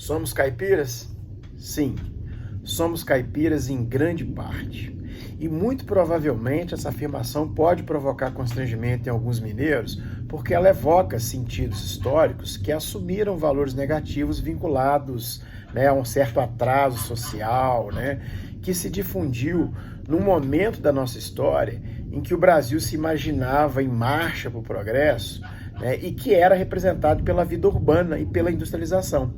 Somos caipiras? Sim, somos caipiras em grande parte. E muito provavelmente essa afirmação pode provocar constrangimento em alguns mineiros, porque ela evoca sentidos históricos que assumiram valores negativos vinculados, a um certo atraso social, que se difundiu num momento da nossa história em que o Brasil se imaginava em marcha para o progresso, e que era representado pela vida urbana e pela industrialização.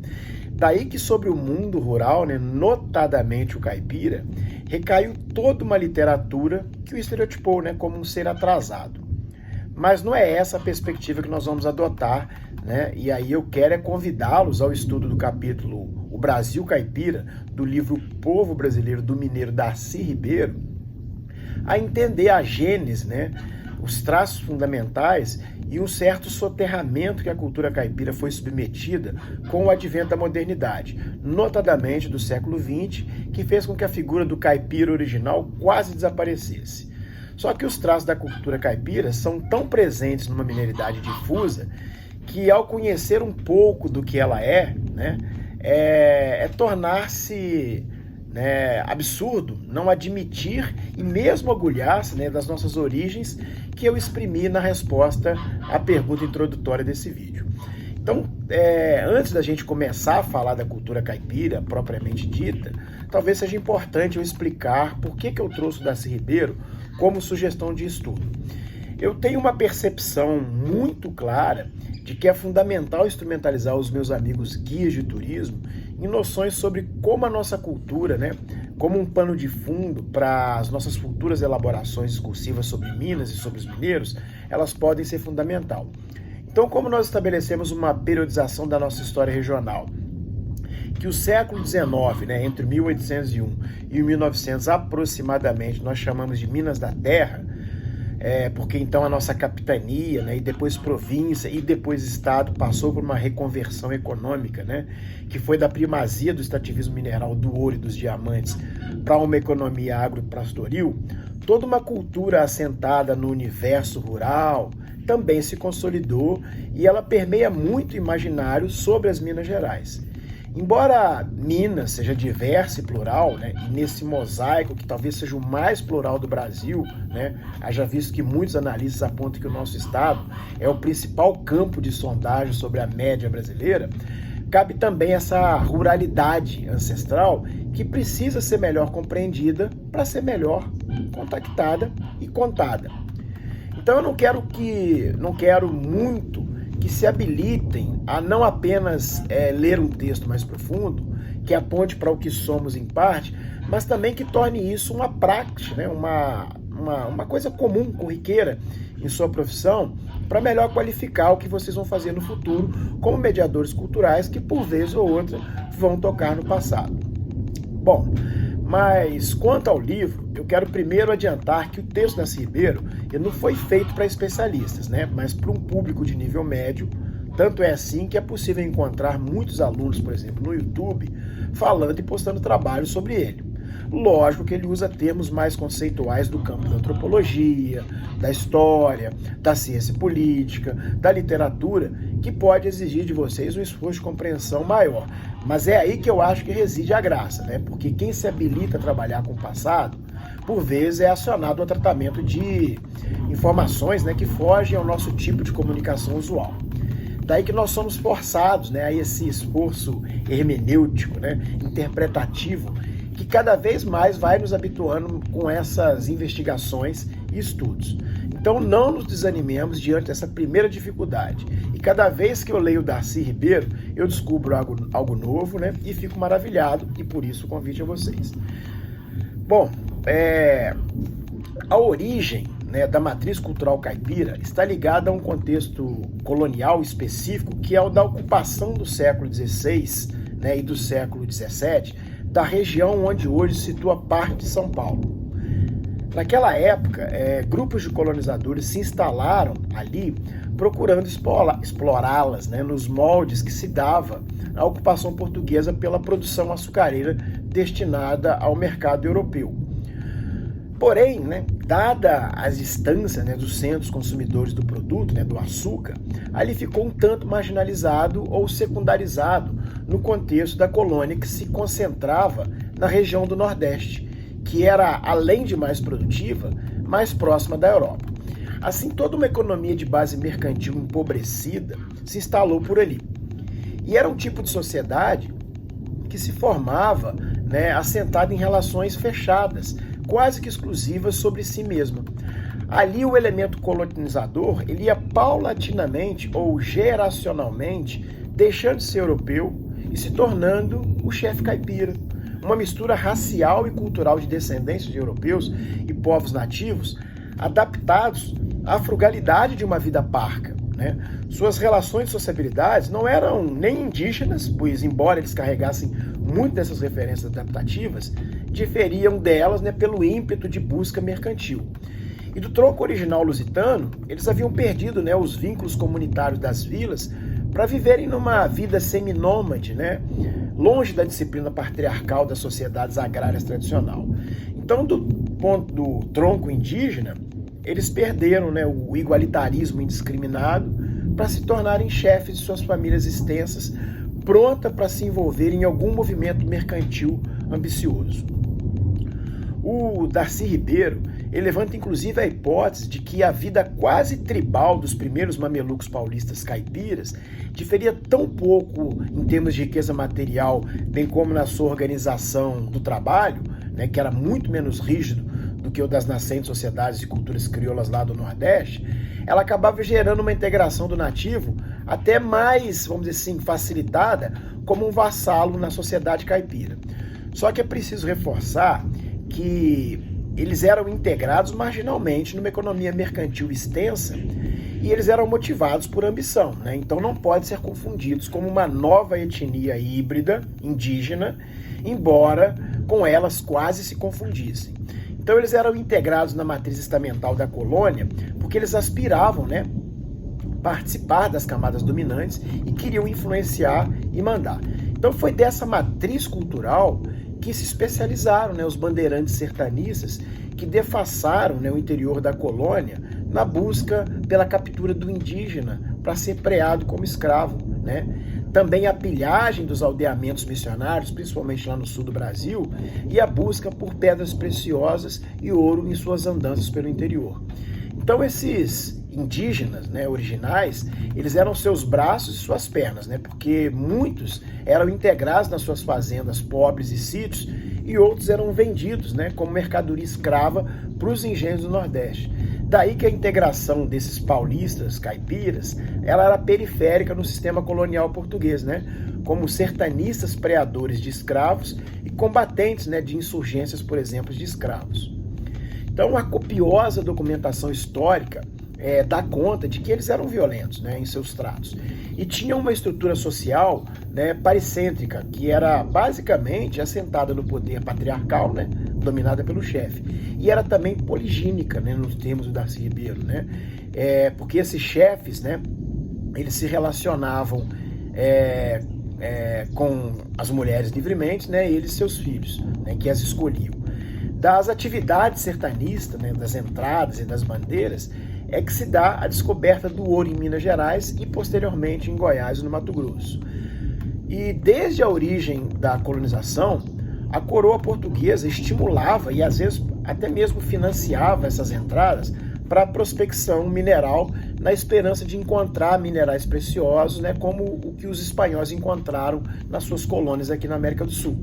Daí que sobre o mundo rural, notadamente o caipira, recaiu toda uma literatura que o estereotipou como um ser atrasado. Mas não é essa a perspectiva que nós vamos adotar, e aí eu quero convidá-los ao estudo do capítulo O Brasil Caipira, do livro O Povo Brasileiro, do mineiro Darcy Ribeiro, a entender a gênese, os traços fundamentais e um certo soterramento que a cultura caipira foi submetida com o advento da modernidade, notadamente do século XX, que fez com que a figura do caipira original quase desaparecesse. Só que os traços da cultura caipira são tão presentes numa mineridade difusa que, ao conhecer um pouco do que ela é tornar-se absurdo não admitir e mesmo orgulhar-se das nossas origens, que eu exprimi na resposta à pergunta introdutória desse vídeo. Então, antes da gente começar a falar da cultura caipira propriamente dita, talvez seja importante eu explicar por que eu trouxe o Darcy Ribeiro como sugestão de estudo. Eu tenho uma percepção muito clara de que é fundamental instrumentalizar os meus amigos guias de turismo em noções sobre como a nossa cultura, como um pano de fundo para as nossas futuras elaborações discursivas sobre Minas e sobre os mineiros, elas podem ser fundamental. Então, como nós estabelecemos uma periodização da nossa história regional, que o século XIX, entre 1801 e 1900 aproximadamente, nós chamamos de Minas da Terra, porque então a nossa capitania, e depois província e depois estado passou por uma reconversão econômica, que foi da primazia do extrativismo mineral do ouro e dos diamantes para uma economia agropastoril. Toda uma cultura assentada no universo rural também se consolidou e ela permeia muito o imaginário sobre as Minas Gerais. Embora Minas seja diversa e plural, e nesse mosaico que talvez seja o mais plural do Brasil, haja visto que muitos analistas apontam que o nosso estado é o principal campo de sondagem sobre a média brasileira, cabe também essa ruralidade ancestral que precisa ser melhor compreendida para ser melhor contactada e contada. Então eu não quero muito que se habilitem a não apenas ler um texto mais profundo, que aponte para o que somos em parte, mas também que torne isso uma prática, uma coisa comum, corriqueira em sua profissão, para melhor qualificar o que vocês vão fazer no futuro como mediadores culturais que, por vez ou outra, vão tocar no passado. Bom, mas quanto ao livro, eu quero primeiro adiantar que o texto da Darcy Ribeiro ele não foi feito para especialistas, mas para um público de nível médio. Tanto é assim que é possível encontrar muitos alunos, por exemplo, no YouTube, falando e postando trabalhos sobre ele. Lógico que ele usa termos mais conceituais do campo da antropologia, da história, da ciência política, da literatura, que pode exigir de vocês um esforço de compreensão maior. Mas é aí que eu acho que reside a graça, porque quem se habilita a trabalhar com o passado, por vezes é acionado ao tratamento de informações que fogem ao nosso tipo de comunicação usual. Daí que nós somos forçados a esse esforço hermenêutico, interpretativo, que cada vez mais vai nos habituando com essas investigações e estudos. Então não nos desanimemos diante dessa primeira dificuldade. E cada vez que eu leio Darcy Ribeiro, eu descubro algo novo, e fico maravilhado, e por isso o convite a vocês. Bom, a origem da matriz cultural caipira está ligada a um contexto colonial específico, que é o da ocupação do século XVI e do século XVII, da região onde hoje se situa parte de São Paulo. Naquela época, grupos de colonizadores se instalaram ali procurando explorá-las nos moldes que se dava a ocupação portuguesa pela produção açucareira destinada ao mercado europeu. Porém, né, dada a distância, né, dos centros consumidores do produto, né, do açúcar, ali ficou um tanto marginalizado ou secundarizado no contexto da colônia que se concentrava na região do Nordeste, que era, além de mais produtiva, mais próxima da Europa. Assim, toda uma economia de base mercantil empobrecida se instalou por ali. E era um tipo de sociedade que se formava, né, assentada em relações fechadas, quase que exclusivas sobre si mesma. Ali o elemento colonizador ele ia paulatinamente ou geracionalmente deixando de ser europeu e se tornando o chefe caipira. Uma mistura racial e cultural de descendentes de europeus e povos nativos adaptados à frugalidade de uma vida parca, né? Suas relações de sociabilidade não eram nem indígenas, pois, embora eles carregassem muito dessas referências adaptativas, diferiam delas, né, pelo ímpeto de busca mercantil. E do tronco original lusitano, eles haviam perdido, né, os vínculos comunitários das vilas para viverem numa vida seminômade, né, longe da disciplina patriarcal das sociedades agrárias tradicional. Então, do ponto do tronco indígena, eles perderam, né, o igualitarismo indiscriminado para se tornarem chefes de suas famílias extensas, pronta para se envolver em algum movimento mercantil ambicioso. O Darcy Ribeiro ele levanta inclusive a hipótese de que a vida quase tribal dos primeiros mamelucos paulistas caipiras diferia tão pouco em termos de riqueza material, bem como na sua organização do trabalho, né, que era muito menos rígido do que o das nascentes sociedades e culturas crioulas lá do Nordeste, ela acabava gerando uma integração do nativo até mais, vamos dizer assim, facilitada como um vassalo na sociedade caipira. Só que é preciso reforçar que eles eram integrados marginalmente numa economia mercantil extensa e eles eram motivados por ambição, né? Então não pode ser confundidos como uma nova etnia híbrida, indígena, embora com elas quase se confundissem. Então eles eram integrados na matriz estamental da colônia porque eles aspiravam, né, participar das camadas dominantes e queriam influenciar e mandar. Então foi dessa matriz cultural que se especializaram, né, os bandeirantes sertanistas que defaçaram, né, o interior da colônia na busca pela captura do indígena para ser preado como escravo, né? Também a pilhagem dos aldeamentos missionários, principalmente lá no sul do Brasil, e a busca por pedras preciosas e ouro em suas andanças pelo interior. Então esses indígenas, né, originais, eles eram seus braços e suas pernas, né, porque muitos eram integrados nas suas fazendas pobres e sítios e outros eram vendidos, né, como mercadoria escrava para os engenhos do Nordeste. Daí que a integração desses paulistas, caipiras, ela era periférica no sistema colonial português, né, como sertanistas preadores de escravos e combatentes, né, de insurgências, por exemplo, de escravos. Então a copiosa documentação histórica dá conta de que eles eram violentos, né, em seus tratos. E tinham uma estrutura social, né, paricêntrica, que era basicamente assentada no poder patriarcal, né, dominada pelo chefe. E era também poligínica, né, nos termos do Darcy Ribeiro, né, porque esses chefes, né, eles se relacionavam com as mulheres livremente, né, eles e seus filhos, né, que as escolhiam. Das atividades sertanistas, né, das entradas e das bandeiras, é que se dá a descoberta do ouro em Minas Gerais e posteriormente em Goiás e no Mato Grosso. E desde a origem da colonização, a coroa portuguesa estimulava e às vezes até mesmo financiava essas entradas para a prospecção mineral na esperança de encontrar minerais preciosos, né, como o que os espanhóis encontraram nas suas colônias aqui na América do Sul.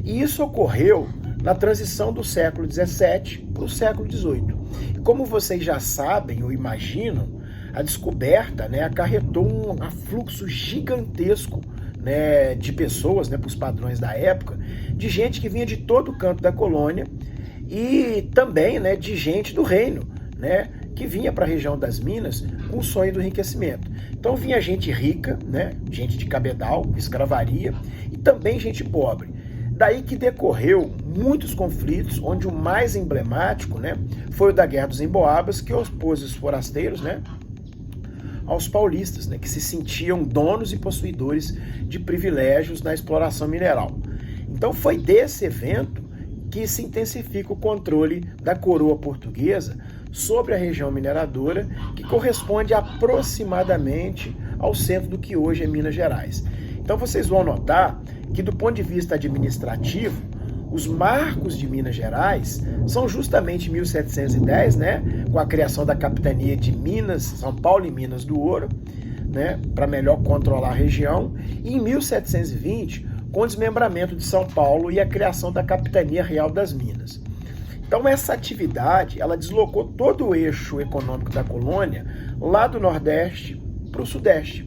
E isso ocorreu na transição do século XVII para o século XVIII. E como vocês já sabem ou imaginam, a descoberta, né, acarretou um afluxo gigantesco, né, de pessoas, né, para os padrões da época, de gente que vinha de todo canto da colônia e também, né, de gente do reino, né, que vinha para a região das Minas com o sonho do enriquecimento. Então vinha gente rica, né, gente de cabedal, escravaria, e também gente pobre. Daí que decorreu muitos conflitos, onde o mais emblemático, né, foi o da Guerra dos Emboabas, que opôs os forasteiros, né, aos paulistas, né, que se sentiam donos e possuidores de privilégios na exploração mineral. Então foi desse evento que se intensifica o controle da coroa portuguesa sobre a região mineradora, que corresponde aproximadamente ao centro do que hoje é Minas Gerais. Então vocês vão notar que, do ponto de vista administrativo, os marcos de Minas Gerais são justamente 1710, né, com a criação da capitania de Minas, São Paulo e Minas do Ouro, né, para melhor controlar a região, e em 1720, com o desmembramento de São Paulo e a criação da Capitania Real das Minas. Então essa atividade, ela deslocou todo o eixo econômico da colônia lá do Nordeste para o Sudeste.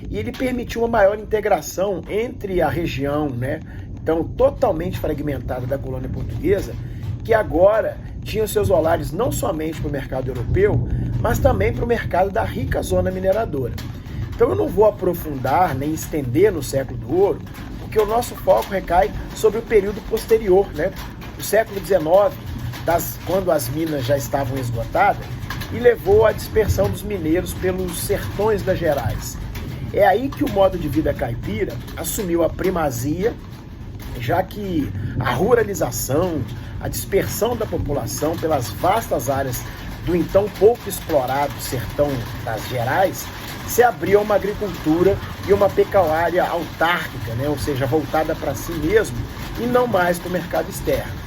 E ele permitiu uma maior integração entre a região, né, então totalmente fragmentada da colônia portuguesa, que agora tinha seus olhares não somente para o mercado europeu, mas também para o mercado da rica zona mineradora. Então eu não vou aprofundar nem estender no século do ouro, porque o nosso foco recai sobre o período posterior, né, o século XIX, quando as minas já estavam esgotadas, e levou à dispersão dos mineiros pelos sertões das Gerais. É aí que o modo de vida caipira assumiu a primazia, já que a ruralização, a dispersão da população pelas vastas áreas do então pouco explorado sertão das Gerais, se abriu a uma agricultura e uma pecuária autárquica, né? Ou seja, voltada para si mesmo e não mais para o mercado externo.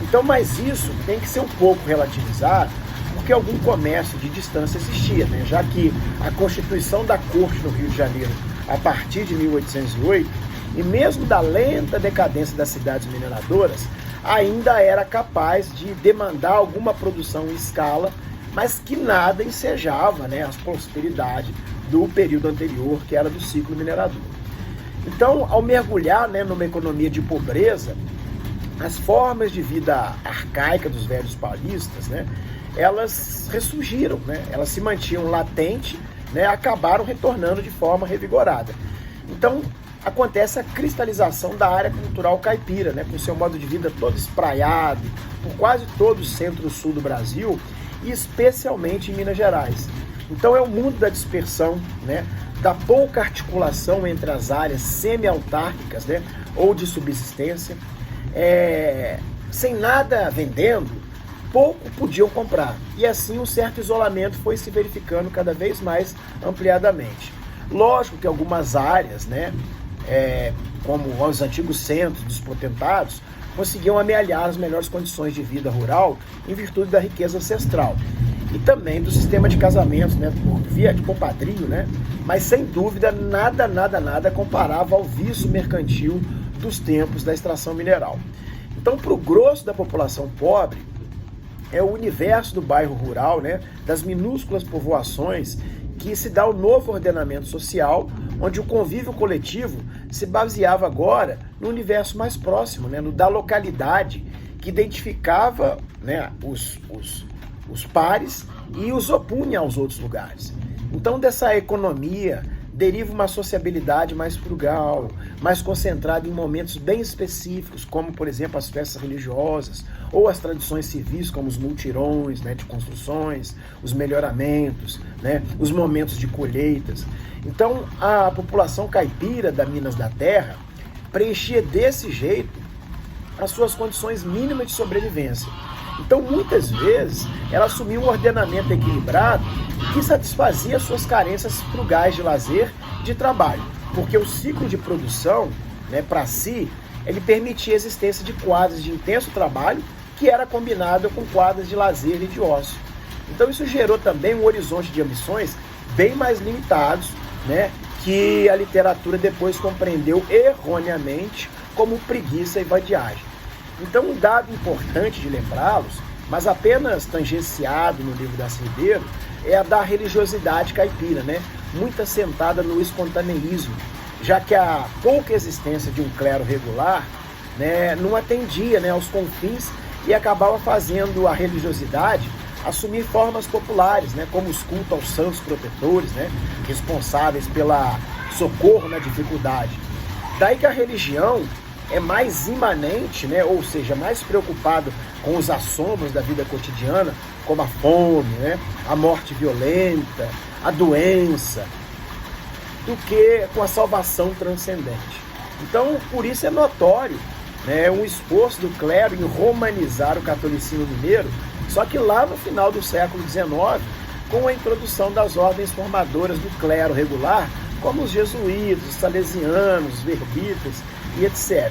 Então, mas isso tem que ser um pouco relativizado, porque algum comércio de distância existia, né? Já que a Constituição da Corte no Rio de Janeiro, a partir de 1808, e mesmo da lenta decadência das cidades mineradoras, ainda era capaz de demandar alguma produção em escala, mas que nada ensejava, né, as prosperidades do período anterior, que era do ciclo minerador. Então, ao mergulhar, né, numa economia de pobreza, as formas de vida arcaica dos velhos paulistas, né, elas ressurgiram, né, elas se mantinham latentes, né, acabaram retornando de forma revigorada. Então, acontece a cristalização da área cultural caipira, né, com seu modo de vida todo espraiado por quase todo o centro-sul do Brasil e especialmente em Minas Gerais. Então é o mundo da dispersão, né, da pouca articulação entre as áreas semi-autárquicas, né, ou de subsistência, sem nada vendendo, pouco podiam comprar. E assim um certo isolamento foi se verificando cada vez mais ampliadamente. Lógico que algumas áreas, né, como os antigos centros dos potentados, conseguiam amealhar as melhores condições de vida rural em virtude da riqueza ancestral e também do sistema de casamentos, né, por via de compadrio, né, mas sem dúvida nada comparava ao vício mercantil dos tempos da extração mineral. Então, para o grosso da população pobre, é o universo do bairro rural, né, das minúsculas povoações, que se dá o novo ordenamento social, onde o convívio coletivo se baseava agora no universo mais próximo, né, no da localidade, que identificava, né, os pares e os opunha aos outros lugares. Então, dessa economia deriva uma sociabilidade mais frugal, mais concentrada em momentos bem específicos, como, por exemplo, as festas religiosas ou as tradições civis, como os multirões, né, de construções, os melhoramentos, né, os momentos de colheitas. Então, a população caipira da Minas da Terra preenchia desse jeito as suas condições mínimas de sobrevivência. Então, muitas vezes, ela assumia um ordenamento equilibrado que satisfazia suas carências frugais de lazer e de trabalho, porque o ciclo de produção, né, para si, ele permitia a existência de quadras de intenso trabalho que era combinada com quadras de lazer e de ócio. Então, isso gerou também um horizonte de ambições bem mais limitados, né, que a literatura depois compreendeu erroneamente como preguiça e vadiagem. Então, um dado importante de lembrá-los, mas apenas tangenciado no livro da Ribeiro, é a da religiosidade caipira, né? Muito assentada no espontaneísmo, já que a pouca existência de um clero regular, né, não atendia, né, aos confins e acabava fazendo a religiosidade assumir formas populares, né, como os cultos aos santos protetores, né, responsáveis pela socorro na dificuldade. Daí que a religião é mais imanente, né, ou seja, mais preocupado com os assombros da vida cotidiana, como a fome, né, a morte violenta, a doença, do que com a salvação transcendente. Então, por isso é notório né, um esforço do clero em romanizar o catolicismo mineiro, só que lá no final do século XIX, com a introdução das ordens formadoras do clero regular, como os jesuítas, os salesianos, os verbitas e etc.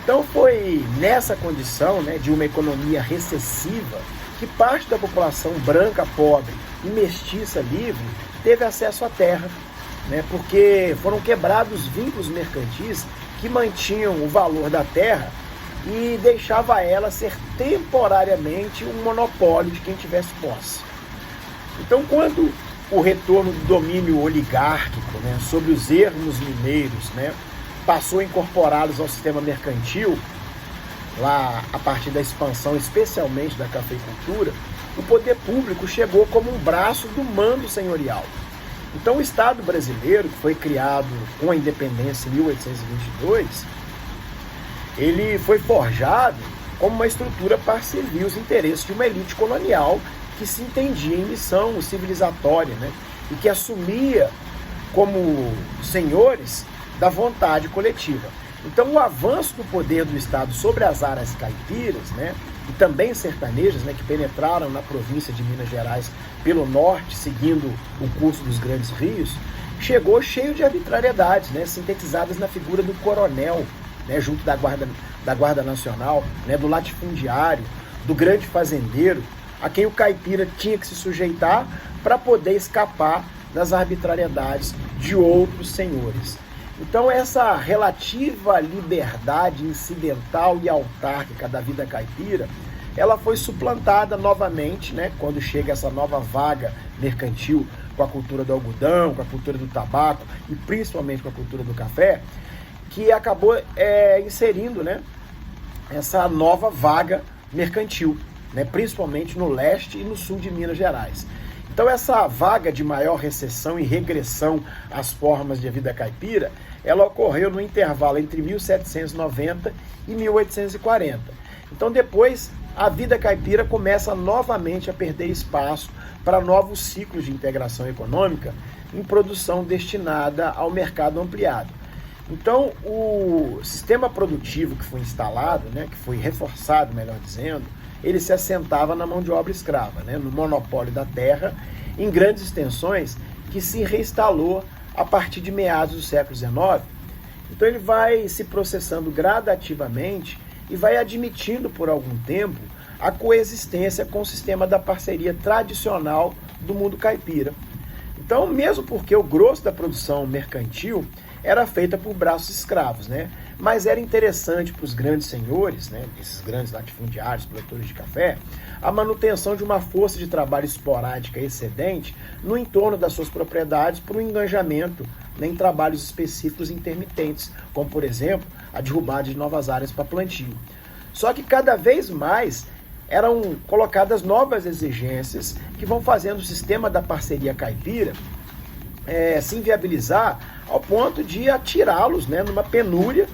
Então foi nessa condição, né, de uma economia recessiva que parte da população branca, pobre e mestiça livre teve acesso à terra, né, porque foram quebrados vínculos mercantis que mantinham o valor da terra e deixava ela ser temporariamente um monopólio de quem tivesse posse. Então, quando o retorno do domínio oligárquico, né, sobre os ermos mineiros, né, passou a incorporá-los ao sistema mercantil, lá a partir da expansão especialmente da cafeicultura, o poder público chegou como um braço do mando senhorial. Então, o Estado brasileiro, que foi criado com a independência em 1822, ele foi forjado como uma estrutura para servir os interesses de uma elite colonial que se entendia em missão civilizatória, né? E que assumia como senhores da vontade coletiva. Então, o avanço do poder do Estado sobre as áreas caipiras, né, e também sertanejas, né, que penetraram na província de Minas Gerais pelo norte, seguindo o curso dos grandes rios, chegou cheio de arbitrariedades, né, sintetizadas na figura do coronel, né, junto da Guarda Nacional, né, do latifundiário, do grande fazendeiro, a quem o caipira tinha que se sujeitar para poder escapar das arbitrariedades de outros senhores. Então, essa relativa liberdade incidental e autárquica da vida caipira, ela foi suplantada novamente, né, quando chega essa nova vaga mercantil com a cultura do algodão, com a cultura do tabaco e principalmente com a cultura do café, que acabou inserindo, né, essa nova vaga mercantil, né, principalmente no leste e no sul de Minas Gerais. Então, essa vaga de maior recessão e regressão às formas de vida caipira, ela ocorreu no intervalo entre 1790 e 1840. Então, depois, a vida caipira começa novamente a perder espaço para novos ciclos de integração econômica em produção destinada ao mercado ampliado. Então, o sistema produtivo que foi instalado, né, que foi reforçado, melhor dizendo, ele se assentava na mão de obra escrava, né, no monopólio da terra, em grandes extensões, que se reinstalou a partir de meados do século XIX. Então ele vai se processando gradativamente e vai admitindo por algum tempo a coexistência com o sistema da parceria tradicional do mundo caipira. Então, mesmo porque o grosso da produção mercantil era feita por braços escravos, né? Mas era interessante para os grandes senhores, né, esses grandes latifundiários, produtores de café, a manutenção de uma força de trabalho esporádica excedente no entorno das suas propriedades por um engajamento, né, em trabalhos específicos intermitentes, como, por exemplo, a derrubada de novas áreas para plantio. Só que cada vez mais eram colocadas novas exigências que vão fazendo o sistema da parceria caipira se inviabilizar ao ponto de atirá-los, né, numa penúria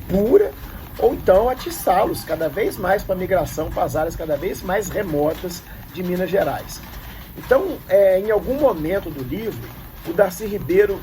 pura, ou então atiçá-los cada vez mais para a migração para as áreas cada vez mais remotas de Minas Gerais. Então, em algum momento do livro, o Darcy Ribeiro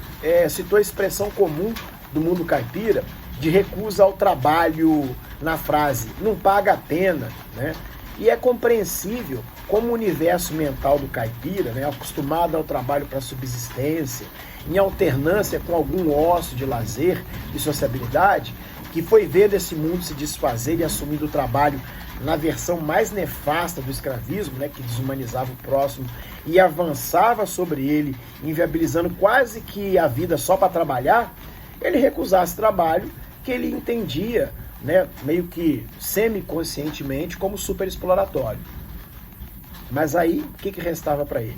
citou a expressão comum do mundo caipira de recusa ao trabalho na frase "não paga a pena", né? E é compreensível como o universo mental do caipira, né, acostumado ao trabalho para subsistência, em alternância com algum ócio de lazer e sociabilidade, que foi vendo esse mundo se desfazer e assumindo o trabalho na versão mais nefasta do escravismo, né, que desumanizava o próximo e avançava sobre ele, inviabilizando quase que a vida só para trabalhar, ele recusasse trabalho que ele entendia, né, meio que semi-conscientemente como superexploratório. Mas aí, o que restava para ele?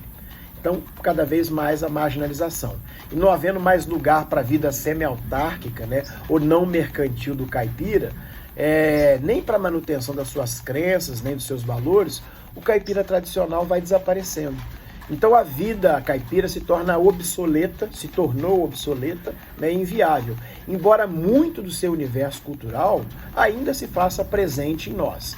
Então, cada vez mais a marginalização. E não havendo mais lugar para a vida semi-autárquica, né, ou não mercantil do caipira, nem para a manutenção das suas crenças, nem dos seus valores, o caipira tradicional vai desaparecendo. Então a vida caipira se tornou obsoleta, né, inviável, embora muito do seu universo cultural ainda se faça presente em nós.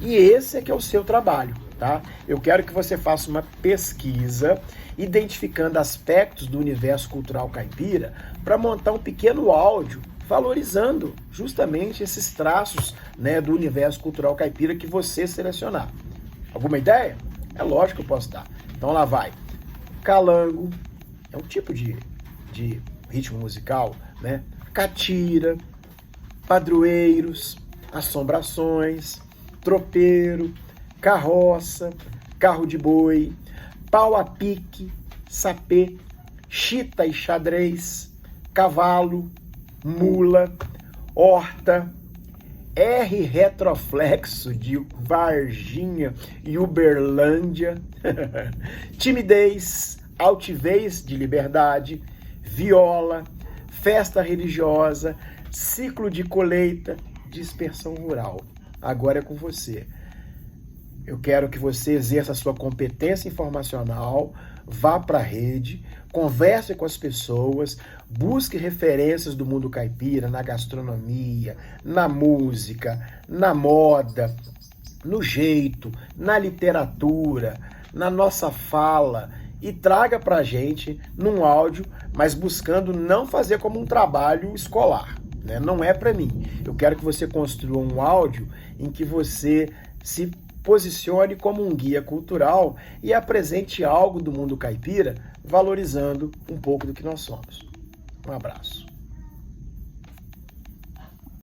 E esse é que é o seu trabalho, tá? Eu quero que você faça uma pesquisa identificando aspectos do universo cultural caipira para montar um pequeno áudio valorizando justamente esses traços, né, do universo cultural caipira que você selecionar. Alguma ideia? É lógico que eu posso dar. Então lá vai. Calango é um tipo de ritmo musical, né? Catira, padroeiros, assombrações, tropeiro, carroça, carro de boi, pau a pique, sapê, chita e xadrez, cavalo, mula, horta, R retroflexo de Varginha e Uberlândia, timidez, altivez de liberdade, viola, festa religiosa, ciclo de colheita, dispersão rural. Agora é com você. Eu quero que você exerça a sua competência informacional, vá para a rede, converse com as pessoas, busque referências do mundo caipira na gastronomia, na música, na moda, no jeito, na literatura, na nossa fala e traga para a gente num áudio, mas buscando não fazer como um trabalho escolar, né? Não é para mim. Eu quero que você construa um áudio em que você se posicione como um guia cultural e apresente algo do mundo caipira, valorizando um pouco do que nós somos. Um abraço.